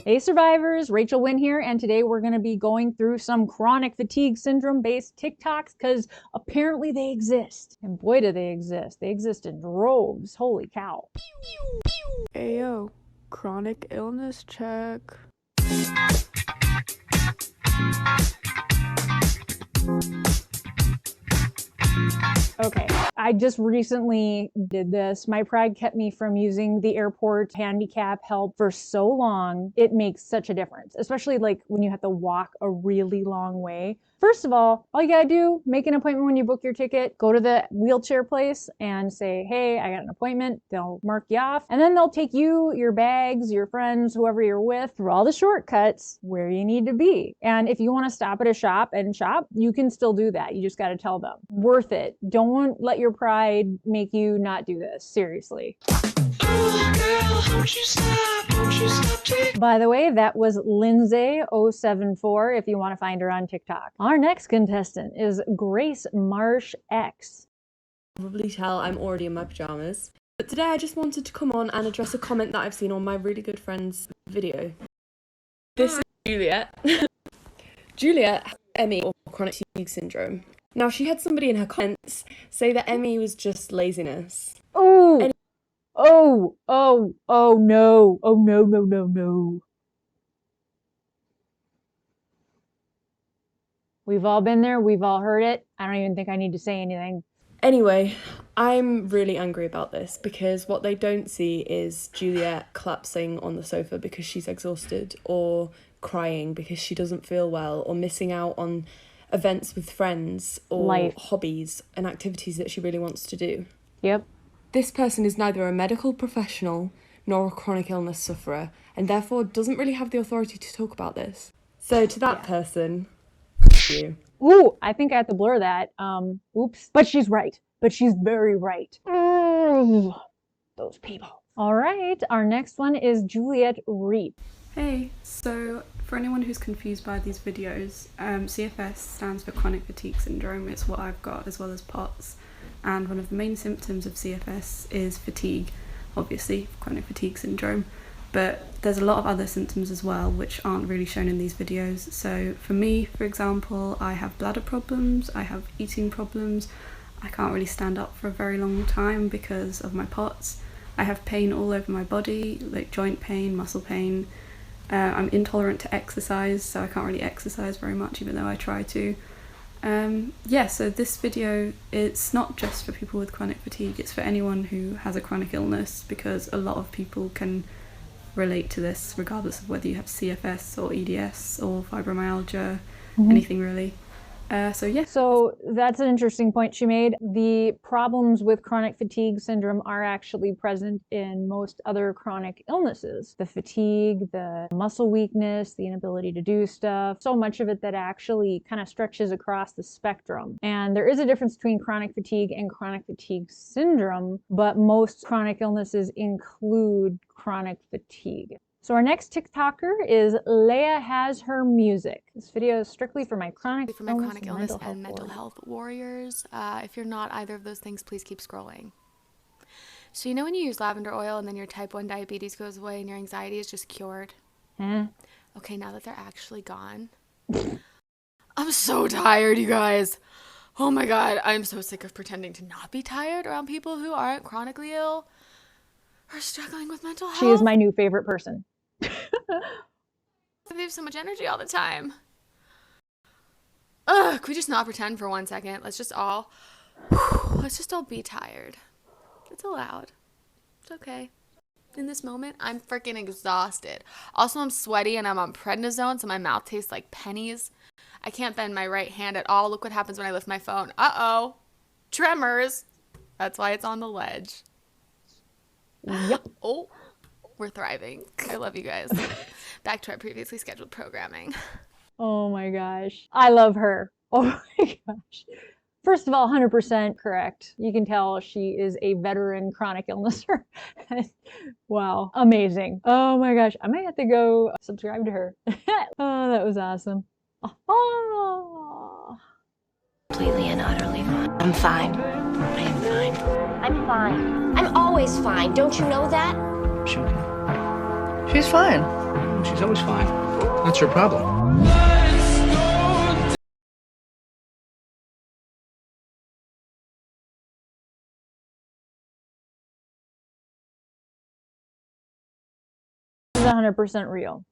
Hey survivors, Rachel Wynn here, and today we're going to be going through some chronic fatigue syndrome based TikToks because apparently they exist. And boy do they exist. They exist in droves. Holy cow. Ayo, chronic illness check. Okay, I just recently did this. My pride kept me from using the airport handicap help for so long. It makes such a difference, especially like when you have to walk a really long way. First of all you gotta do, make an appointment when you book your ticket, go to the wheelchair place and say, hey, I got an appointment. They'll mark you off, and then they'll take you, your bags, your friends, whoever you're with, through all the shortcuts where you need to be. And if you want to stop at a shop and shop, you can still do that. You just got to tell them. Worth it. Don't let your pride make you not do this. Seriously. By the way, that was Lindsay074 if you want to find her on TikTok. Our next contestant is Grace Marsh X. Probably tell I'm already in my pajamas. But today I just wanted to come on and address a comment that I've seen on my really good friend's video. This is Juliet. Juliet has ME, or chronic fatigue syndrome. Now, she had somebody in her comments say that ME was just laziness. Oh! Oh no. Oh no. We've all been there. We've all heard it. I don't even think I need to say anything. Anyway, I'm really angry about this because what they don't see is Juliet collapsing on the sofa because she's exhausted, or crying because she doesn't feel well, or missing out on events with friends or hobbies and activities that she really wants to do. Yep. This person is neither a medical professional nor a chronic illness sufferer, and therefore doesn't really have the authority to talk about this. So to that person, you. Ooh, I think I have to blur that. Oops. But she's right. But she's very right. Those people. All right, our next one is Juliet Reap. Hey, so for anyone who's confused by these videos, CFS stands for chronic fatigue syndrome. It's what I've got, as well as POTS. And one of the main symptoms of CFS is fatigue, obviously, chronic fatigue syndrome. But there's a lot of other symptoms as well, which aren't really shown in these videos. So for me, for example, I have bladder problems, I have eating problems, I can't really stand up for a very long time because of my POTS. I have pain all over my body, like joint pain, muscle pain. I'm intolerant to exercise, so I can't really exercise very much, even though I try to. So this video, it's not just for people with chronic fatigue, it's for anyone who has a chronic illness, because a lot of people can relate to this, regardless of whether you have CFS or EDS or fibromyalgia, anything really. So that's an interesting point she made. The problems with chronic fatigue syndrome are actually present in most other chronic illnesses. The fatigue, the muscle weakness, the inability to do stuff, so much of it that actually kind of stretches across the spectrum. And there is a difference between chronic fatigue and chronic fatigue syndrome, but most chronic illnesses include chronic fatigue. So our next TikToker is Leia Has Her Music. This video is strictly for my chronic illness and mental health warriors. If you're not either of those things, please keep scrolling. So you know when you use lavender oil and then your type 1 diabetes goes away and your anxiety is just cured? Okay, now that they're actually gone. I'm so tired, you guys. Oh my god, I'm so sick of pretending to not be tired around people who aren't chronically ill or struggling with mental health. She is my new favorite person. They have so much energy all the time. Ugh, can we just not pretend for 1 second? Let's just all be tired. It's allowed. It's okay. In this moment, I'm freaking exhausted. Also, I'm sweaty and I'm on prednisone, so my mouth tastes like pennies. I can't bend my right hand at all. Look what happens when I lift my phone. Uh-oh. Tremors. That's why it's on the ledge. Yep. Oh, we're thriving. I love you guys. Back to our previously scheduled programming. Oh my gosh. I love her. Oh my gosh. First of all, 100% correct. You can tell she is a veteran chronic illnesser. Wow. Amazing. Oh my gosh. I might have to go subscribe to her. Oh, that was awesome. Oh. Completely and utterly fine. I'm fine. I am fine. I'm fine. I'm always fine. Don't you know that? She's fine. She's always fine. That's her problem. This is 100% real.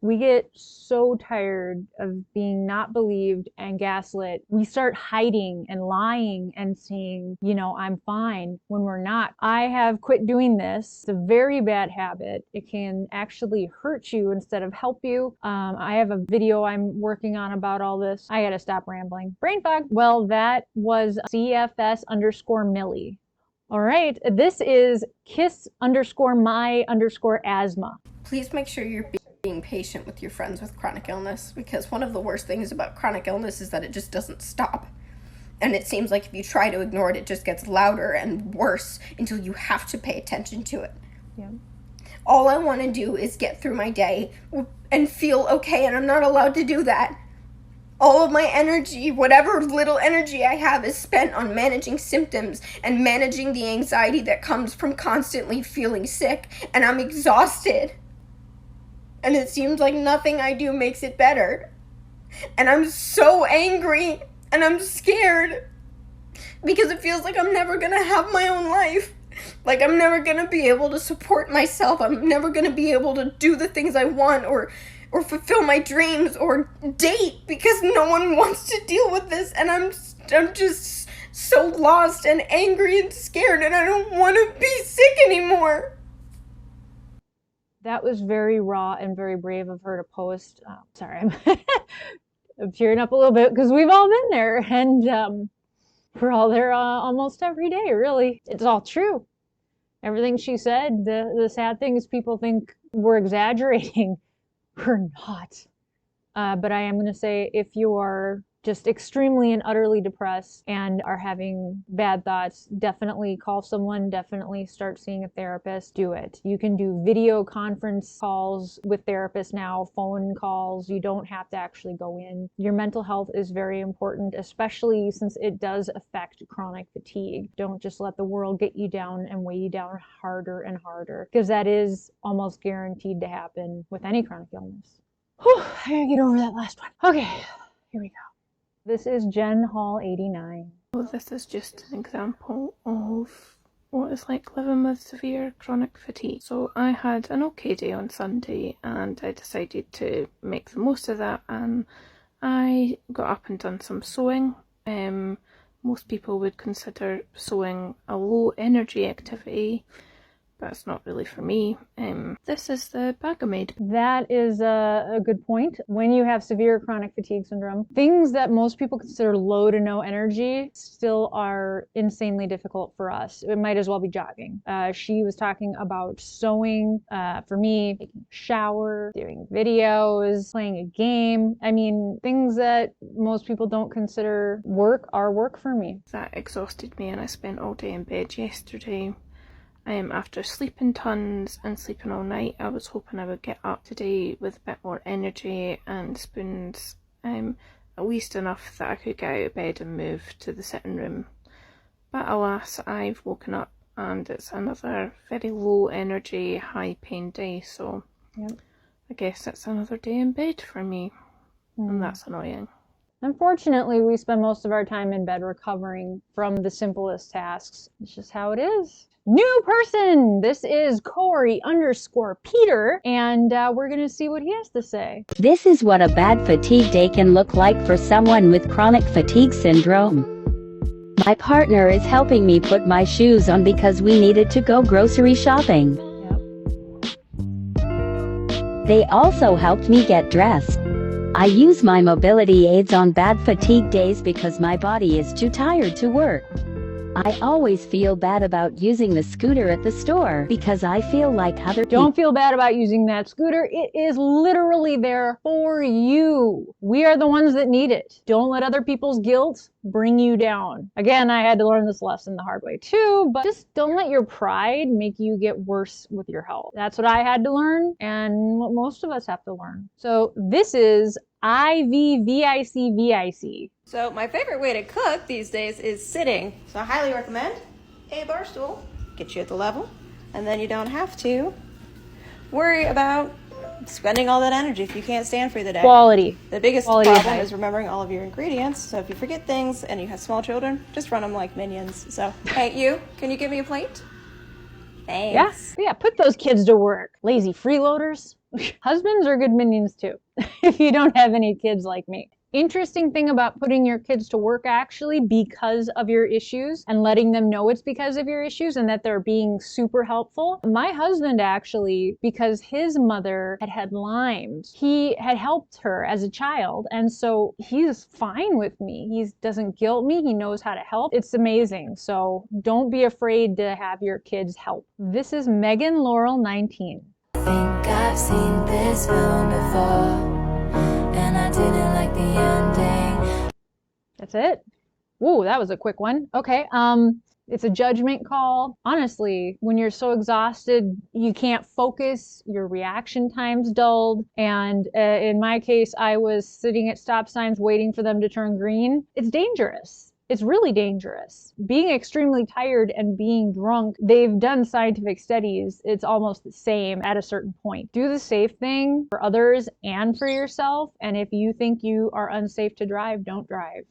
We get so tired of being not believed and gaslit. We start hiding and lying and saying, you know, I'm fine when we're not. I have quit doing this. It's a very bad habit. It can actually hurt you instead of help you. I have a video I'm working on about all this. I gotta stop rambling. Brain fog. Well, that was CFS_Millie. All right, this is kiss_my_asthma. Please make sure you're being patient with your friends with chronic illness, because one of the worst things about chronic illness is that it just doesn't stop. And it seems like if you try to ignore it, it just gets louder and worse until you have to pay attention to it. Yeah. All I want to do is get through my day and feel okay, and I'm not allowed to do that. All of my energy, whatever little energy I have, is spent on managing symptoms and managing the anxiety that comes from constantly feeling sick, and I'm exhausted. And it seems like nothing I do makes it better. And I'm so angry, and I'm scared, because it feels like I'm never gonna have my own life. Like I'm never gonna be able to support myself. I'm never gonna be able to do the things I want, or fulfill my dreams, or date, because no one wants to deal with this, and I'm just so lost and angry and scared, and I don't want to be sick anymore. That was very raw and very brave of her to post. Sorry, I'm tearing up a little bit because we've all been there, and we're all there almost every day, really. It's all true. Everything she said. The sad thing is people think we're exaggerating. We're not. But I am going to say, if you are just extremely and utterly depressed and are having bad thoughts, definitely call someone, definitely start seeing a therapist. Do it. You can do video conference calls with therapists now, phone calls. You don't have to actually go in. Your mental health is very important, especially since it does affect chronic fatigue. Don't just let the world get you down and weigh you down harder and harder, because that is almost guaranteed to happen with any chronic illness. Whew, I gotta get over that last one. Okay, here we go. This is Jen Hall 89. Well, this is just an example of what it's like living with severe chronic fatigue. So I had an okay day on Sunday, and I decided to make the most of that, and I got up and done some sewing. Most people would consider sewing a low energy activity, but it's not really for me. This is the bag I made. That is a good point. When you have severe chronic fatigue syndrome, things that most people consider low to no energy still are insanely difficult for us. It might as well be jogging. She was talking about sewing. For me, taking a shower, doing videos, playing a game. I mean, things that most people don't consider work are work for me. That exhausted me, and I spent all day in bed yesterday. After sleeping tons and sleeping all night, I was hoping I would get up today with a bit more energy and spoons, at least enough that I could get out of bed and move to the sitting room. But alas, I've woken up and it's another very low energy, high pain day, so yep. I guess it's another day in bed for me, and that's annoying. Unfortunately, we spend most of our time in bed recovering from the simplest tasks. It's just how it is. New person! This is Corey_Peter, and we're gonna see what he has to say. This is what a bad fatigue day can look like for someone with chronic fatigue syndrome. My partner is helping me put my shoes on because we needed to go grocery shopping. Yep. They also helped me get dressed. I use my mobility aids on bad fatigue days because my body is too tired to work. I always feel bad about using the scooter at the store because I feel like other people. Don't feel bad about using that scooter. It is literally there for you. We are the ones that need it. Don't let other people's guilt bring you down. Again, I had to learn this lesson the hard way too, but just don't let your pride make you get worse with your health. That's what I had to learn, and what most of us have to learn. So this is IVVICVIC. So my favorite way to cook these days is sitting. So I highly recommend a bar stool. Get you at the level, and then you don't have to worry about spending all that energy if you can't stand for the day. Quality. The biggest Quality problem advice. is remembering all of your ingredients. So if you forget things and you have small children, just run them like minions. So, hey, you, can you give me a plate? Thanks. Yeah, put those kids to work. Lazy freeloaders. Husbands are good minions too, if you don't have any kids like me. Interesting thing about putting your kids to work actually because of your issues and letting them know it's because of your issues and that they're being super helpful. My husband actually, because his mother had Lyme's, he had helped her as a child, and so he's fine with me. He doesn't guilt me. He knows how to help. It's amazing. So don't be afraid to have your kids help. This is Megan Laurel, 19. I think I've seen this film before. And I didn't like the ending. That's it? Ooh, that was a quick one. Okay, it's a judgment call. Honestly, when you're so exhausted, you can't focus, your reaction time's dulled, and in my case, I was sitting at stop signs waiting for them to turn green. It's dangerous. It's really dangerous. Being extremely tired and being drunk, they've done scientific studies. It's almost the same at a certain point. Do the safe thing for others and for yourself. And if you think you are unsafe to drive, don't drive.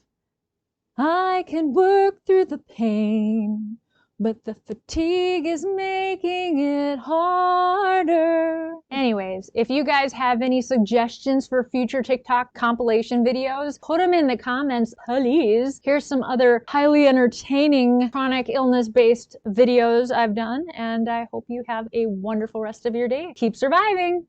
I can work through the pain, but the fatigue is making it harder. Anyways, if you guys have any suggestions for future TikTok compilation videos, put them in the comments, please. Here's some other highly entertaining chronic illness-based videos I've done, and I hope you have a wonderful rest of your day. Keep surviving!